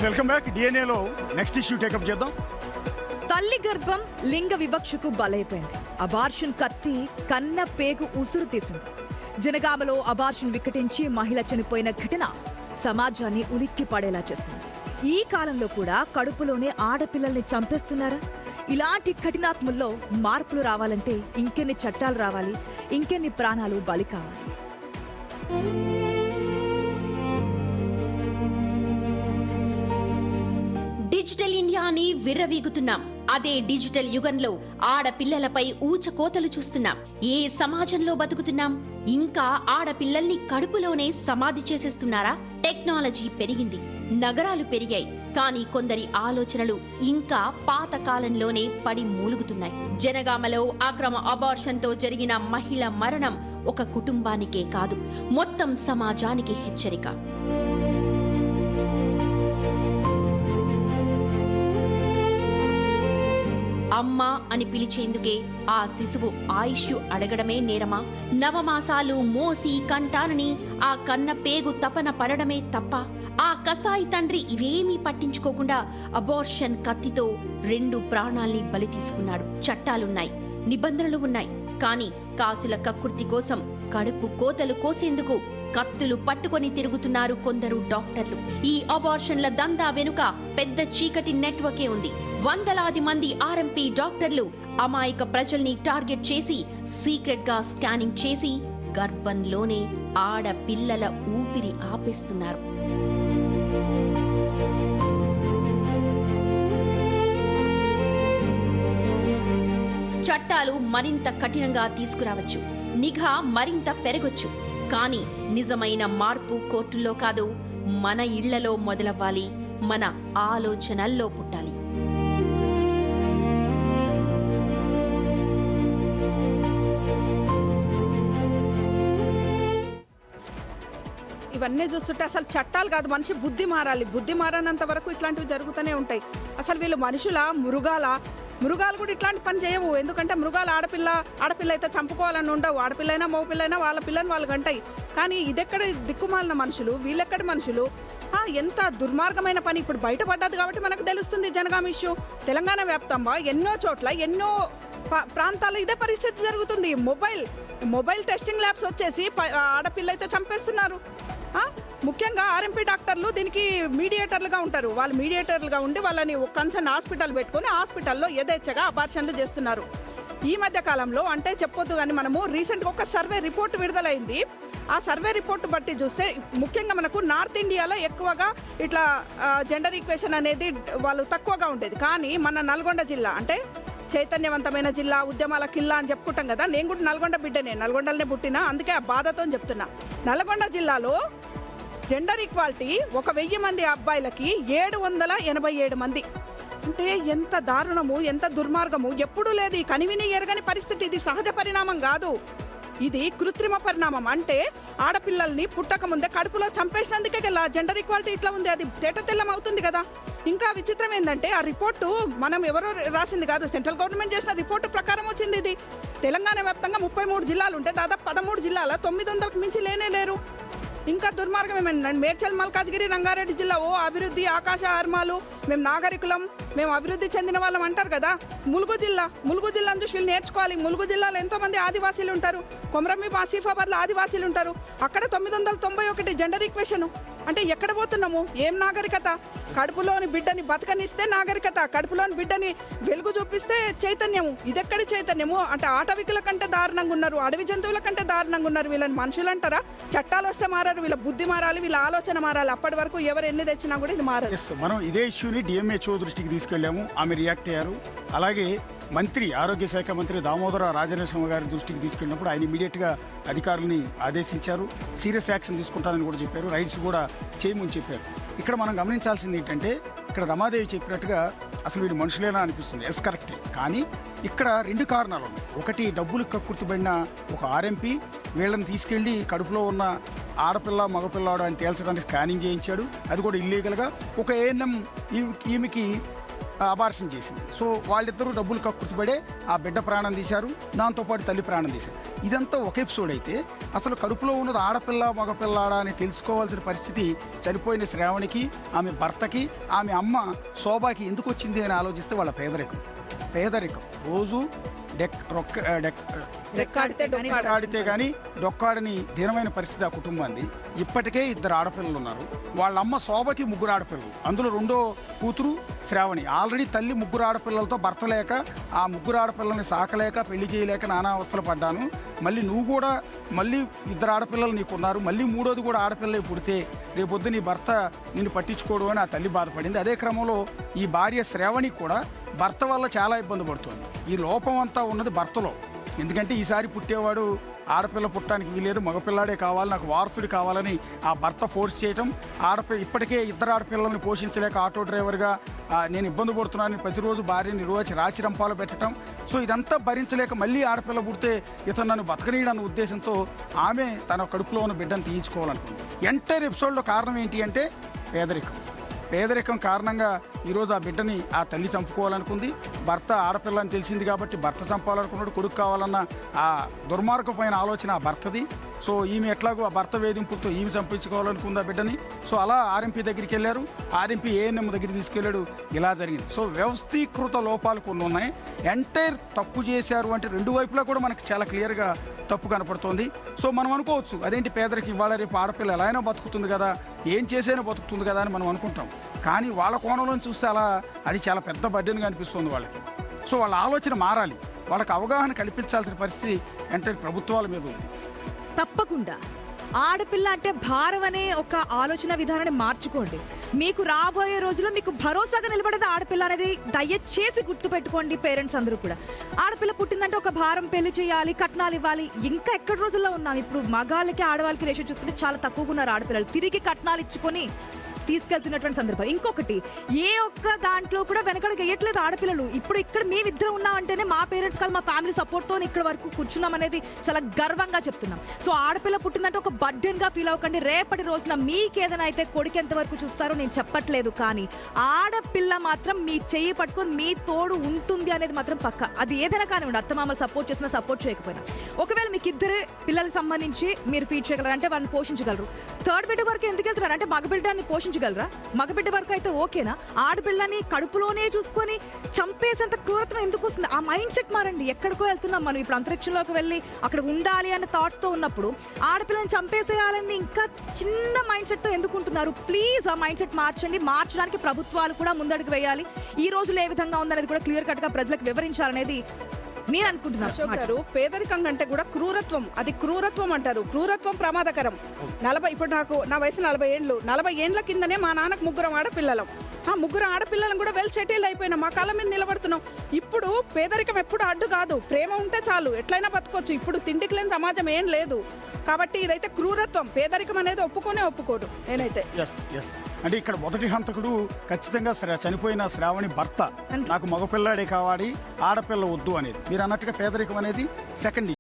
Welcome back. డిఎన్ఏలో next issue take up చేద్దాం. తల్లి గర్భం లింగ వివక్షకు బలైపోయింది. అబార్షన్ కత్తి కన్న పేగు ఉసురు తీసింది. జనగామలో అబార్షన్ వికటించి మహిళ చనిపోయిన ఘటన సమాజాన్ని ఉలిక్కి పడేలా చేస్తుంది. ఈ కాలంలో కూడా కడుపులోనే ఆడపిల్లల్ని చంపేస్తున్నారా? ఇలాంటి కఠినాత్ముల్లో మార్పులు రావాలంటే ఇంకెన్ని చట్టాలు రావాలి, ఇంకెన్ని ప్రాణాలు బలి కావాలి? డిజిటల్ ఇండియాని విర్రవీగుతున్నాం. అదే డిజిటల్ యుగంలో ఆడపిల్లలపై ఊచకోతలు చూస్తున్నాం. ఏ సమాజంలో బతుకుతున్నాం? ఇంకా ఆడపిల్లల్ని కడుపులోనే సమాధి చేసేస్తున్నారా? టెక్నాలజీ పెరిగింది, నగరాలు పెరిగాయి, కానీ కొందరి ఆలోచనలు ఇంకా పాత కాలంలోనే పడి మూలుగుతున్నాయి. జనగామలో అక్రమ అబార్షన్తో జరిగిన మహిళ మరణం ఒక కుటుంబానికే కాదు, మొత్తం సమాజానికి హెచ్చరిక. అమ్మా అని పిలిచేందుకే ఆ శిశువు ఆయుష్ అడగడమే నేరమా? నవమాసాలు మోసి కంటానని ఆ కన్న పేగు తపన పడడమే తప్ప? ఆ కసాయి తండ్రి ఇవేమీ పట్టించుకోకుండా అబార్షన్ కత్తితో 2 ప్రాణాల్ని బలి తీసుకున్నాడు. చట్టాలున్నాయి, నిబంధనలు ఉన్నాయి, కానీ కాసుల కక్కుర్తి కోసం కడుపు కోతలు కోసేందుకు కత్తులు పట్టుకొని తిరుగుతున్నారు కొందరు డాక్టర్లు. ఈ అబార్షన్ల దందా వెనుక పెద్ద చీకటి నెట్వర్కే ఉంది. వందలాది మంది ఆర్ఎంపీ డాక్టర్లు అమాయక ప్రజల్ని టార్గెట్ చేసి సీక్రెట్ గా స్కానింగ్ చేసి గర్భంలోనే ఆడపిల్లల ఊపిరి ఆపేస్తున్నారు. చట్టాలు మరింత కఠినంగా తీసుకురావచ్చు, నిఘా మరింత పెరగొచ్చు, కానీ నిజమైన మార్పు కోర్టుల్లో కాదు, మన ఇళ్లలో మొదలవ్వాలి, మన ఆలోచనల్లో పుట్టాలి. ఇవన్నీ చూస్తుంటే అసలు చట్టాలు కాదు, మనిషి బుద్ధి మారాలి. బుద్ధి మారనంత వరకు ఇట్లాంటివి జరుగుతూనే ఉంటాయి. అసలు వీళ్ళు మనుషుల మృగాలు కూడా ఇట్లాంటి పని చేయవు. ఎందుకంటే మృగాలు ఆడపిల్ల అయితే చంపుకోవాలని ఉండవు. ఆడపిల్లైనా మగపిల్లైనా వాళ్ళ పిల్లని వాళ్ళు గంటాయి. కానీ ఇదెక్కడ దిక్కుమాలిన మనుషులు, వీళ్ళెక్కడి మనుషులు? ఎంత దుర్మార్గమైన పని ఇప్పుడు బయటపడ్డది కాబట్టి మనకు తెలుస్తుంది. జనగామ ఇష్యూ తెలంగాణ వ్యాప్తంగా ఎన్నో చోట్ల ఎన్నో ప్రాంతాల్లో ఇదే పరిస్థితి జరుగుతుంది. మొబైల్ టెస్టింగ్ ల్యాబ్స్ వచ్చేసి ఆడపిల్ల అయితే చంపేస్తున్నారు. ముఖ్యంగా ఆర్ఎంపీ డాక్టర్లు దీనికి మీడియేటర్లుగా ఉంటారు. వాళ్ళు మీడియేటర్లుగా ఉండి వాళ్ళని ఒక కన్సర్న్ హాస్పిటల్ పెట్టుకుని హాస్పిటల్లో యథేచ్ఛగా అబార్షన్లు చేస్తున్నారు. ఈ మధ్య కాలంలో అంటే చెప్పొద్దు కానీ మనము రీసెంట్గా ఒక సర్వే రిపోర్ట్ విడుదలైంది. ఆ సర్వే రిపోర్ట్ బట్టి చూస్తే ముఖ్యంగా మనకు నార్త్ ఇండియాలో ఎక్కువగా ఇట్లా జెండర్ ఈక్వేషన్ అనేది వాళ్ళు తక్కువగా ఉండేది. కానీ మన నల్గొండ జిల్లా అంటే చైతన్యవంతమైన జిల్లా, ఉద్యమాల కిల్లా అని చెప్పుకుంటాం కదా. నేను కూడా నల్గొండ బిడ్డనే, నల్గొండలోనే పుట్టినా, అందుకే ఆ బాధతో చెప్తున్నా. నల్గొండ జిల్లాలో జెండర్ ఈక్వాలిటీ 1000 మంది అబ్బాయిలకి 787 మంది. అంటే ఎంత దారుణము, ఎంత దుర్మార్గము! ఎప్పుడూ లేదు ఈ కనివిని ఎరగని పరిస్థితి. ఇది సహజ పరిణామం కాదు, ఇది కృత్రిమ పరిణామం. అంటే ఆడపిల్లల్ని పుట్టక ముందే కడుపులో చంపేసినందుకే జెండర్ ఈక్వాలిటీ ఇట్లా ఉంది. అది తేటతెల్లం అవుతుంది కదా. ఇంకా విచిత్రం ఏంటంటే ఆ రిపోర్టు మనం ఎవరో రాసింది కాదు, సెంట్రల్ గవర్నమెంట్ చేసిన రిపోర్టు ప్రకారం వచ్చింది. ఇది తెలంగాణ వ్యాప్తంగా 33 జిల్లాలు ఉంటే దాదాపు 13 జిల్లాల 900కు మించి లేరు. ఇంకా దుర్మార్గం ఏమైనా మేడ్చల్, మల్కాజ్గిరి, రంగారెడ్డి జిల్లా అభివృద్ధి, ఆకాశ ఆర్మాలు, మేము నాగరికులం, మేము అభివృద్ధి చెందిన వాళ్ళం అంటారు కదా. ములుగు జిల్లాను చూసి వీళ్ళు నేర్చుకోవాలి. ములుగు జిల్లాలో ఎంతోమంది ఆదివాసీలు ఉంటారు. కొమరంభీం, ఆసిఫాబాద్లో ఆదివాసీలు ఉంటారు. అక్కడ 991 జెండర్ ఈక్వేషన్. అంటే ఎక్కడ పోతున్నాము? ఏం నాగరికత? కడుపులోని బిడ్డని బతకనిస్తే నాగరికత, కడుపులోని బిడ్డని వెలుగు చూపిస్తే చైతన్యము. ఇదెక్కడి చైతన్యము? అంటే ఆటవికుల కంటే దారుణంగా ఉన్నారు, అడవి జంతువుల కంటే దారుణంగా ఉన్నారు. వీళ్ళని మనుషులు అంటారా? చట్టాలు వస్తే మారారు, వీళ్ళ బుద్ధి మారాలి, వీళ్ళ ఆలోచన మారాలి. అప్పటి వరకు ఎవరు ఎన్ని తెచ్చినా కూడా ఇది మారాలి. మనం ఇదే ఇష్యూని డిఎంహెచ్ఓ దృష్టికి తీసుకెళ్లాము, ఆమె రియాక్ట్ అయ్యారు. అలాగే మంత్రి, ఆరోగ్య శాఖ మంత్రి దామోదర రాజనరసింహ గారి దృష్టికి తీసుకెళ్ళినప్పుడు ఆయన ఇమీడియట్గా అధికారులని ఆదేశించారు, సీరియస్ యాక్షన్ తీసుకుంటారని కూడా చెప్పారు, రైట్స్ కూడా చేయమని చెప్పారు. ఇక్కడ మనం గమనించాల్సింది ఏంటంటే, ఇక్కడ రమాదేవి చెప్పినట్టుగా అసలు వీళ్ళు మనుషులేనా అనిపిస్తుంది. ఎస్, కరెక్టే. కానీ ఇక్కడ 2 కారణాలు ఉన్నాయి. ఒకటి, డబ్బులు కక్కుర్తిపడిన ఒక ఆర్ఎంపీ వీళ్ళని తీసుకెళ్ళి కడుపులో ఉన్న ఆడపిల్ల మగపిల్లాడు అని తేల్చడానికి స్కానింగ్ చేయించాడు. అది కూడా ఇల్లీగల్గా. ఒక ఏఎన్ఎం ఈమెకి అబార్షన్ చేసింది. సో వాళ్ళిద్దరూ డబ్బులు కక్కుర్తిపడే ఆ బిడ్డ ప్రాణం తీశారు, దాంతోపాటు తల్లి ప్రాణం తీశారు. ఇదంతా ఒక ఎపిసోడ్ అయితే అసలు కడుపులో ఉన్నది ఆడపిల్ల మగపిల్లాడా అని తెలుసుకోవాల్సిన పరిస్థితి చనిపోయిన శ్రావణికి, ఆమె భర్తకి, ఆమె అమ్మ శోభాకి ఎందుకు వచ్చింది అని ఆలోచిస్తే వాళ్ళ పేదరికం రోజు డెక్కాడితే కానీ డొక్కాడని దీనమైన పరిస్థితి ఆ కుటుంబాన్ని. ఇప్పటికే 2 ఆడపిల్లలు ఉన్నారు. వాళ్ళ అమ్మ శోభకి 3 ఆడపిల్లలు, అందులో రెండో కూతురు శ్రావణి. ఆల్రెడీ తల్లి 3 ఆడపిల్లలతో భర్త లేక ఆ 3 ఆడపిల్లల్ని సాకలేక పెళ్లి చేయలేక నానా అవస్థలు పడ్డాను. మళ్ళీ నువ్వు కూడా మళ్ళీ 2 ఆడపిల్లలు నీకున్నారు, మళ్ళీ 3వది కూడా ఆడపిల్లే పుడితే రేపొద్దు నీ భర్త నిన్ను పట్టించుకోడు అని ఆ తల్లి బాధపడింది. అదే క్రమంలో ఈ భార్య శ్రావణి కూడా భర్త వల్ల చాలా ఇబ్బంది పడుతుంది. ఈ లోపం అంతా ఉన్నది భర్తలో. ఎందుకంటే ఈసారి పుట్టేవాడు ఆడపిల్ల పుట్టడానికి వీలేదు, మగపిల్లాడే కావాలి, నాకు వారసుడి కావాలని ఆ భర్త ఫోర్స్ చేయటం, ఇప్పటికే 2 ఆడపిల్లల్ని పోషించలేక ఆటో డ్రైవర్గా నేను ఇబ్బంది పడుతున్నాను ప్రతిరోజు భార్యని రాచి రంపాలు పెట్టడం. సో ఇదంతా భరించలేక మళ్ళీ ఆడపిల్ల పుడితే ఇతను నన్ను బతకనీయడన్న ఉద్దేశంతో ఆమె తన కడుపులో ఉన్న బిడ్డను తీయించుకోవాలనుకుంది. ఎంటైర్ ఎపిసోడ్లో కారణం ఏంటి అంటే పేదరికం కారణంగా ఈరోజు ఆ బిడ్డని ఆ తల్లి చంపుకోవాలనుకుంది. భర్త ఆడపిల్ల అని తెలిసింది కాబట్టి భర్త చంపాలనుకున్నాడు, కొడుకు కావాలన్న ఆ దుర్మార్గమైన ఆలోచన ఆ భర్తది. సో ఈమె ఎట్లాగో ఆ భర్త వేధింపులతో ఈమె చంపించుకోవాలనుకుంది ఆ బిడ్డని. సో అలా ఆర్ఎంపీ దగ్గరికి వెళ్ళారు, ఆర్ఎంపీ ఏఎన్ఎం దగ్గరికి తీసుకెళ్ళాడు. ఇలా జరిగింది. సో వ్యవస్థీకృత లోపాలు కొన్ని ఉన్నాయి. ఎంటైర్ తప్పు చేశారు అంటే 2 వైపులా కూడా మనకు చాలా క్లియర్గా తప్పు కనపడుతోంది. సో మనం అనుకోవచ్చు అదేంటి పేదరికి ఇవాళ రేపు ఆడపిల్ల ఎలా అయినా బతుకుతుంది కదా, ఏం చేసైనా బతుకుతుంది కదా అని మనం అనుకుంటాం. కానీ వాళ్ళ కోణంలో చూస్తే అలా అది చాలా పెద్ద బడ్డెన్గా అనిపిస్తుంది వాళ్ళకి. సో వాళ్ళ ఆలోచన మారాలి, వాళ్ళకి అవగాహన కల్పించాల్సిన పరిస్థితి ఎంటైర్ ప్రభుత్వాల మీద ఉంది. తప్పకుండా ఆడపిల్ల అంటే భారం అనే ఒక ఆలోచన విధానాన్ని మార్చుకోండి. మీకు రాబోయే రోజుల్లో మీకు భరోసాగా నిలబడేది ఆడపిల్ల అనేది దయచేసి గుర్తుపెట్టుకోండి. పేరెంట్స్ అందరూ కూడా ఆడపిల్ల పుట్టిందంటే ఒక భారం, పెళ్లి చేయాలి, కట్నాలు ఇవ్వాలి, ఇంకా ఎక్కడి రోజుల్లో ఉన్నాం. ఇప్పుడు మగాళ్ళకి ఆడవాళ్ళకి రేషియో చూసుకుంటే చాలా తక్కువగా ఉన్నారు ఆడపిల్లలు. తిరిగి కట్నాలు ఇచ్చుకొని తీసుకెళ్తున్నటువంటి సందర్భం. ఇంకొకటి, ఏ ఒక్క దాంట్లో కూడా వెనకడుగు వేయట్లేదు ఆడపిల్లలు. ఇప్పుడు ఇక్కడ మేమిద్దరం ఉన్నామంటేనే మా పేరెంట్స్ కాదు, మా ఫ్యామిలీ సపోర్ట్తో ఇక్కడ వరకు కూర్చున్నాం అనేది చాలా గర్వంగా చెప్తున్నాం. సో ఆడపిల్ల పుట్టిందంటే ఒక బర్డెన్గా ఫీల్ అవ్వకండి. రేపటి రోజున మీకేదైనా అయితే కొడుకు ఎంతవరకు చూస్తారో నేను చెప్పట్లేదు, కానీ ఆడపిల్ల మాత్రం మీ చెయ్యి పట్టుకొని మీ తోడు ఉంటుంది అనేది మాత్రం పక్క. అది ఏదైనా కానివ్వండి, అత్తమామలు సపోర్ట్ చేసినా సపోర్ట్ చేయకపోయినా. ఒకవేళ మీకు 2 పిల్లలకు సంబంధించి మీరు ఫీడ్ చేయగలరు అంటే వాళ్ళని పోషించగలరు. 3rd బిడ్డ వరకు ఎందుకు వెళ్తున్నారు అంటే మగబిడ్డని పోషించగలరా? మగబిడ్డ వరకు అయితే ఓకేనా? ఆడపిల్లని కడుపులోనే చూసుకొని చంపేసేంత క్రూరత్వం ఎందుకు వస్తుంది? ఆ మైండ్ సెట్ మారండి. ఎక్కడికో వెళ్తున్నాం మనం, ఇప్పుడు అంతరిక్షంలోకి వెళ్ళి అక్కడ ఉండాలి అనే థాట్స్తో ఉన్నప్పుడు ఆడపిల్లని చంపేసేయాలని ఇంకా చిన్న మైండ్ సెట్తో ఎందుకు ఉంటున్నారు? ప్లీజ్ ఆ మైండ్ సెట్ మార్చండి. మార్చడానికి ప్రభుత్వాలు కూడా ముందడుగు వేయాలి. ఈ రోజులో ఏ విధంగా ఉందనేది కూడా క్లియర్ కట్గా ప్రజలకు వివరించాలనేది నేను అనుకుంటున్నాను. అశోక్ గారు, పేదరికం కంటే కూడా క్రూరత్వం, అది క్రూరత్వం అంటారు. క్రూరత్వం ప్రమాదకరం. ఇప్పుడు నా వయసు 40 ఏళ్ళు. 40 ఏండ్ల కిందనే మా నాన్నకు 3 ఆడపిల్లలం. ఆ 3 ఆడపిల్లలను కూడా వెల్ సెటిల్డ్ అయిపోయినా మా కాళ్ళ మీద నిలబడుతున్నాం. ఇప్పుడు పేదరికం ఎప్పుడు అడ్డు కాదు, ప్రేమ ఉంటే చాలు ఎట్లయినా బతకొచ్చు. ఇప్పుడు తిండికి లేని సమాజం ఏం లేదు. కాబట్టి ఇదైతే క్రూరత్వం. పేదరికం అనేది ఒప్పుకోరు నేనైతే. అంటే ఇక్కడ మొదటి హంతకుడు ఖచ్చితంగా చనిపోయిన శ్రావణి భర్త. నాకు మగపిల్లాడే కావాలి, ఆడపిల్ల వద్దు అనేది. మీరు అన్నట్టుగా పేదరికం అనేది సెకండ్